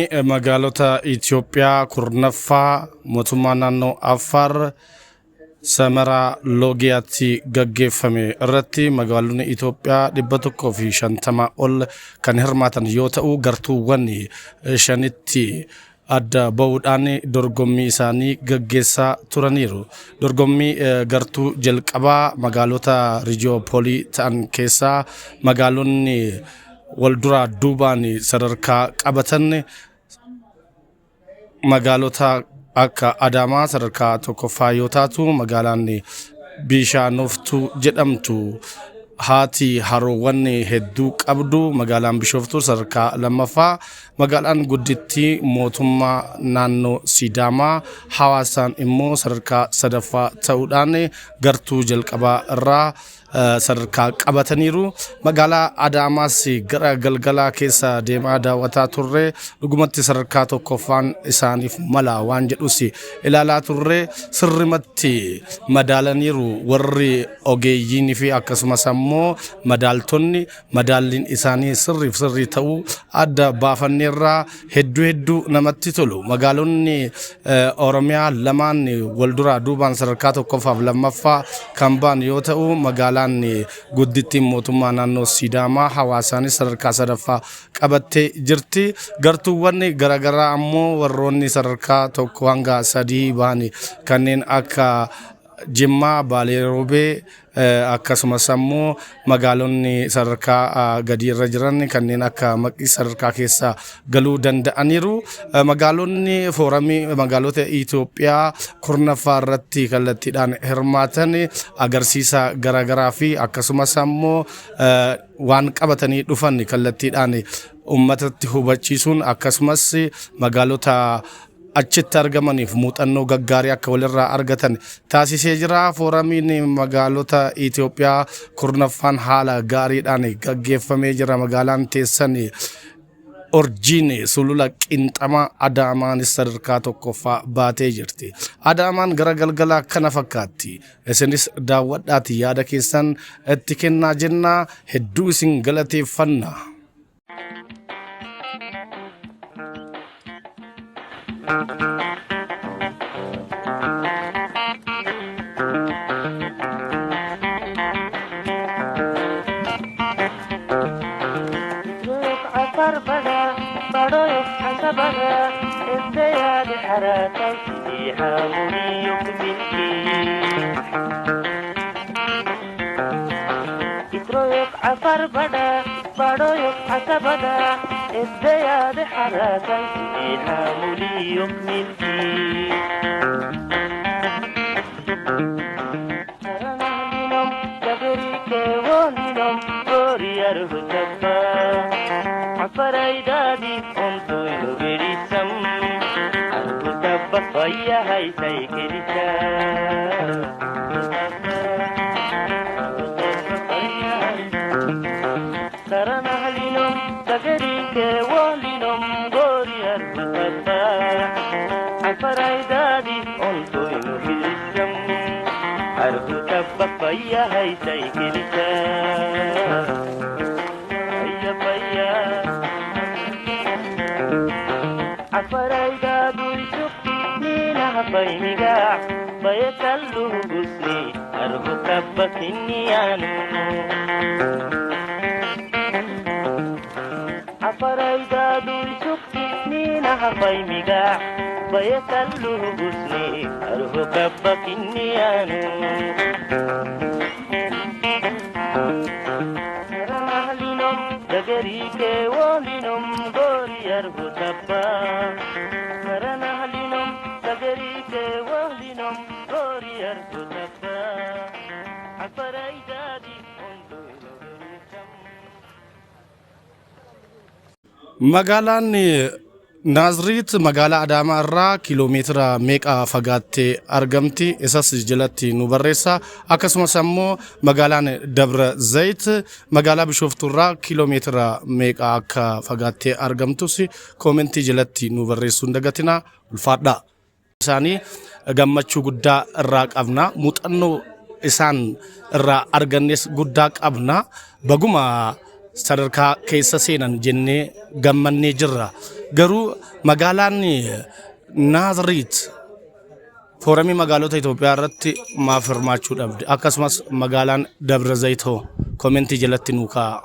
Magaalota Itoophiyaa kurnaffaa mootummaa naannoo Affaar Samaraa Loogiyaatti gaggeeffame irratti magaalonni Itoophiyaa 150 ol kan hirmaatan yoo ta'u gartuuwwan shanitti adda ba'uudhaan dorgommii isaanii gaggeessaa turaniiru. Dorgommii gartuu jalqabaa magaalota Riijiyoopoolii ta'an keessaa magaalonni waldura duubaan sadarkaa qabatan magaalota akka Adaamaa sadarkaa tokkoffaa yoo taatu magaalaan Bishaanoftuu jedhamtu haati haroowwan hedduu qabdu magaalaan Bishooftuu sadarkaa lammaffaa magaalaan guddittii mootummaa naannoo Sidaamaa Hawaasaan immoo sadarkaa sadaffaa ta'uudhaan gartuu jalqabaa irraa sadarkaa qabataniiru. Magaalaa Adaamaas gara galgalaa keessa deemaa daawwataa turre dhugumatti sadarkaa tokkoffaan isaaniif mala waan jedhus ilaalaa turre sirrimatti madaalaniiru warri ogeeyyiin fi akkasumas ammoo madaaltonni madaalliin isaanii sirrii ta'uu adda baafanneerraa hedduu namatti tolu. Magaalonni Oromiyaa lamaan walduraa duubaan sadarkaa tokkoffaaf lammaffaa kan ba'an yoo ta'u magaalaa guddittiin mootummaa naannoo Sidaamaa Hawaasaan sadarkaa sadaffaa qabattee jirti. Gartuuwwan garagaraa ammoo warroonni sadarkaa tokko hanga sadii ba'an kanneen akka Jimmaa, Baalee Roobee akkasumas ammoo magaalonni sadarkaa gadi irra jiran kanneen akka Maqii sadarkaa keessa galuu danda'aniiru. Magaalonni fooramii magaalota Itoophiyaa kurnaffaa irratti kallattiidhaan hirmaatan agarsiisa garagaraa fi akkasumas ammoo waan qabatanii dhufan kallattiidhaan uummatatti hubachiisuun akkasumas magaalota achitti argamaniif muuxannoo gaggaarii akka walirraa argatan taasisee jira. Fooramiin magaalota Itoophiyaa kurnaffaan haala gaariidhaan gaggeeffamee jira. Magaalaan teessan Orjiin sulula Qinxamaa Adaamaan sadarkaa tokkoffaa baatee jirti. Adaamaan gara galgalaa kana fakkaatti. Isinis daawwadhaati yaada keessan itti kennaa jennaa hedduu isin galateeffanna. عفر بدا برويك عتبدا الزياد حراكا فيها مليك ملكي ترنا لنم جبريك ولنم غوريار هتبا عفر ايدادي انتو يبريسم هتبا فيا هاي سيكريسا Faraidadi onto inhilisam arhu tabbaya hay saykilita ayya baya afaraidadu shukti nina bayniga bayakallu gusni arhu tabbakinniyanu afaraidadu shukti nina bayniga بيكله بسني أرهق بكنيانو رمهلنم دقريك ولنم غوري أرهق تبا رمهلنم دقريك ولنم غوري أرهق تبا عفرايدادي magaalaan Naaziriit magaalaa Adaamaa irraa kiiloomeetira meeqa fagaattee argamti isas jalatti nu barreessa. Akkasumas ammoo magaalaan Dabra Zayit magaalaa Bishooftuu irraa kiiloomeetira meeqa akka fagaattee argamtus koomentii jalatti nu barreessuu hin dagatina. Ulfaadhaa isaanii gammachuu guddaa irraa qabna. Muuxannoo isaan irraa argannes guddaa qabna. Baguma sadarkaa keessa seenan jennee gammannee jirra. Garuu magaalaan Naaziriit foorumii magaalota Itoophiyaa irratti maaf hirmaachuu dhabde? Akkasumas magaalaan Dabra Zayitoo komentii jalatti nuu kaa'a.